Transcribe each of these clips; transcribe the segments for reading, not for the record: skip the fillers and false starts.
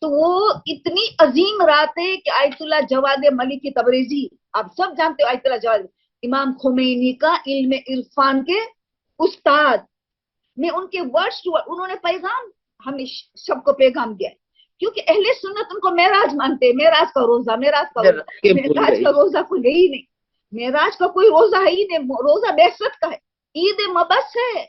تو وہ اتنی عظیم رات ہے کہ آیت اللہ جواد ملکی تبریزی، آپ سب جانتے ہو آیت اللہ جواد، امام خمینی کا علم عرفان کے استاد، میں ان کے ورڈز ٹو انہوں نے پیغام ہمیں سب کو پیغام دیا، کیونکہ اہل سنت ان کو معراج مانتے، معراج کا روزہ، معراج کا روزہ، معراج کا روزہ کوئی ہے ہی نہیں، معراج کا کوئی روزہ ہے ہی نہیں، روزہ بعثت کا ہے، عید مبعث ہے،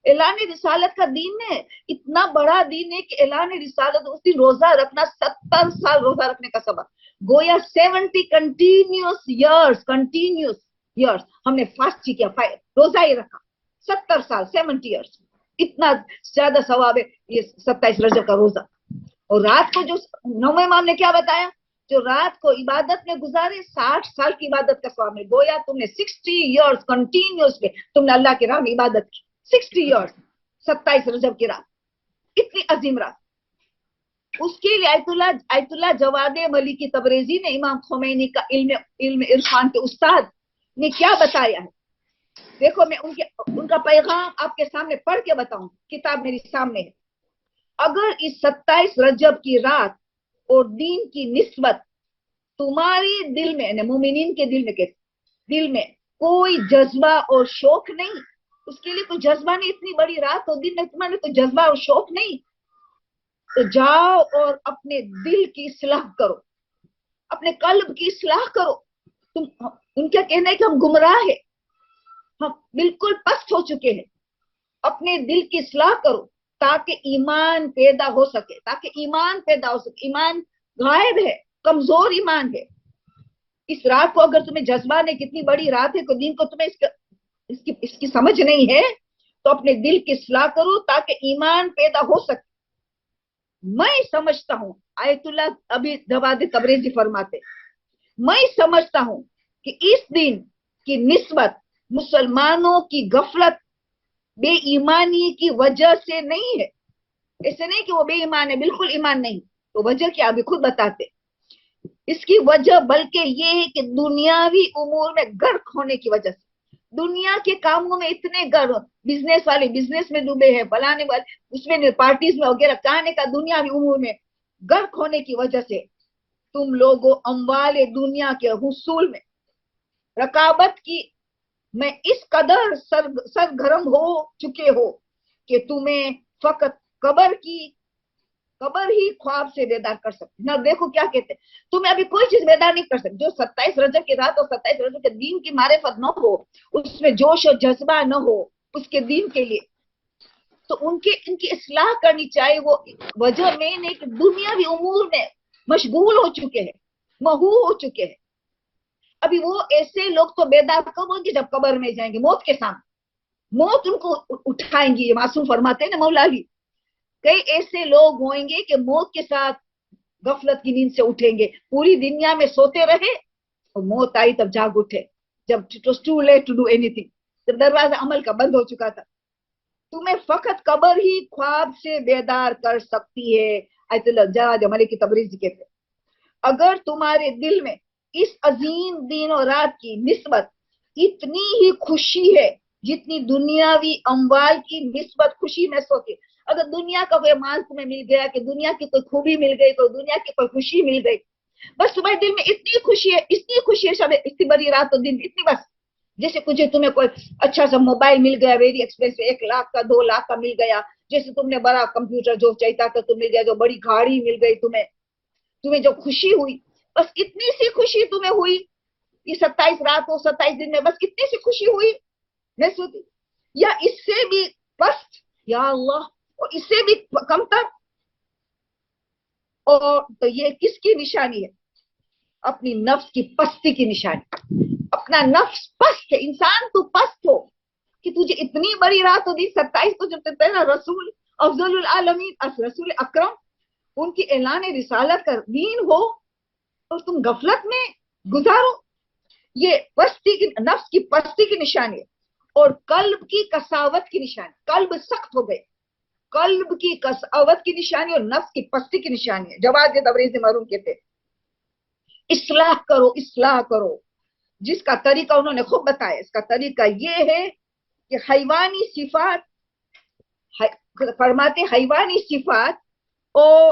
اعلان رسالت کا دین ہے، اتنا بڑا دین ہے کہ اعلان رسالت اس دن روزہ رکھنا 70 سال روزہ رکھنے کا سبب، گویا 70 کنٹینیوس ایئرس ہم نے فاسٹ کیا، روزہ ہی رکھا 70 سال 70 ایئرس، اتنا زیادہ ثواب ہے یہ 27 رجب کا روزہ۔ اور رات کو جو نویں امام نے کیا بتایا، جو رات کو عبادت میں گزارے 60 سال کی عبادت کا ثواب ہے، گویا تم نے 60 ایئرس کنٹینیوس میں تم نے اللہ کی راہ میں عبادت کی، 60 ایئرس 27 رجب کی رات، اتنی عظیم رات۔ اس کے لیے آیت اللہ جواد ملکی تبریزی نے امام خمینی کا علم عرفان کے استاد نے کیا بتایا ہے، دیکھو میں ان کا پیغام آپ کے سامنے پڑھ کے بتاؤں، کتاب میری سامنے ہے۔ اگر اس 27 رجب کی رات اور دین کی نسبت تمہاری دل میں، مومنین کے دل میں، دل میں کوئی جذبہ اور شوق نہیں، اس کے لیے کوئی جذبہ نہیں، اتنی بڑی رات اور دن میں تمہارے کوئی جذبہ اور شوق نہیں، تو جاؤ اور اپنے دل کی اصلاح کرو، اپنے قلب کی اصلاح کرو۔ ان کا کہنا ہے کہ ہم گمراہ ہیں، ہم بالکل پست ہو چکے ہیں، اپنے دل کی اصلاح کرو تاکہ ایمان پیدا ہو سکے، ایمان غائب ہے، کمزور ایمان ہے۔ اس رات کو اگر تمہیں جذبہ نہیں، کتنی بڑی رات ہے، دین کو تمہیں اس کی سمجھ نہیں ہے، تو اپنے دل کی اصلاح کرو تاکہ ایمان پیدا ہو سکے۔ میں سمجھتا ہوں، آیت اللہ ابھی جواد تبریزی فرماتے، میں سمجھتا ہوں کہ اس دن کی نسبت مسلمانوں کی غفلت، بے ایمانی کی وجہ سے نہیں ہے، ایسے نہیں کہ وہ بے ایمان ہے، بالکل ایمان نہیں، تو وجہ کیا ابھی خود بتاتے، اس کی وجہ بلکہ یہ ہے کہ دنیاوی امور میں غرق ہونے کی وجہ سے، دنیا کے کاموں میں اتنے غرق، بزنس والے بزنس میں ڈوبے ہیں، بلانے والے اس میں پارٹیز میں وغیرہ، کہنے کا دنیاوی امور میں غرق ہونے کی وجہ سے تم لوگوں اموال دنیا کے حصول میں رقابت کی میں اس قدر سرگرم ہو چکے ہو کہ تمہیں فقط قبر ہی خواب سے بیدار کر سکتے نہ۔ دیکھو کیا کہتے ہیں، تمہیں ابھی کوئی چیز بیدار نہیں کر سکتے، جو 27 رجب کی رات اور 27 رجب کے دین کی معرفت نہ ہو، اس میں جوش و جذبہ نہ ہو اس کے دین کے لیے، تو ان کی اصلاح کرنی چاہیے۔ وہ وجہ میں نے کہ دنیاوی امور میں مشغول ہو چکے ہیں، مہو ہو چکے ہیں۔ ابھی وہ ایسے لوگ تو بیدار کب ہوں گے جب قبر میں جائیں گے، موت کے سامنے، موت ان کو اٹھائیں گی، یہ معصوم فرماتے ہیں نا مولا علی، کئی ایسے لوگ ہوئیں گے کہ موت کے ساتھ غفلت کی نیند سے اٹھیں گے، پوری دنیا میں سوتے رہے اور موت آئی تب جاگ اٹھے، جب it was too late to do anything، جب دروازہ عمل کا بند ہو چکا تھا۔ تمہیں فقط قبر ہی خواب سے بیدار کر سکتی ہے، آیت اللہ جواد ملکی تبریزی کہتے، اگر تمہارے دل میں اس عظیم دن اور رات کی نسبت اتنی ہی خوشی ہے جتنی دنیاوی اموال کی نسبت خوشی میں سوتی، اگر دنیا کا کوئی مال تمہیں مل گیا، کہ دنیا کی کوئی خوبی مل گئی، کوئی دنیا کی کوئی خوشی مل گئی، بس تمہارے دل میں اتنی خوشی ہے شب اتنی بڑی رات اور دن، اتنی بس، جیسے کچھ تمہیں کوئی اچھا سا موبائل مل گیا ویری ایکسپینسو، 1 لاکھ کا 2 لاکھ کا مل گیا، جیسے تم نے بڑا کمپیوٹر جو چاہتا تھا تم مل گیا، جو بڑی گاڑی مل گئی تمہیں جو خوشی ہوئی، بس اتنی سی خوشی تمہیں ہوئی، یہ 27 رات اور 27 دن میں بس اتنی سی خوشی ہوئی محسوس، یا اس سے بھی پست، یا اللہ، اور اس سے بھی کم تر، اور تو یہ کس کی نشانی ہے؟ اپنی نفس کی پستی کی نشانی، اپنا نفس پست ہے، انسان تو پست ہو کہ تجھے اتنی بڑی رات ہو دی 27 کو، جب تیرا رسول افضل العالمین رسول اکرم ان کی اعلان رسالت کا دین ہو اور تم غفلت میں گزارو، یہ پستی کی، نفس کی پستی کی نشانی ہے، اور قلب کی کساوت کی نشانی، قلب سخت ہو گئے، قلب کی کساوت کی نشانی اور نفس کی پستی کی نشانی ہے۔ جواد تبریزی مرحوم کہتے اصلاح کرو، اصلاح کرو، جس کا طریقہ انہوں نے خود بتایا، اس کا طریقہ یہ ہے کہ حیوانی صفات، فرماتے حیوانی صفات اور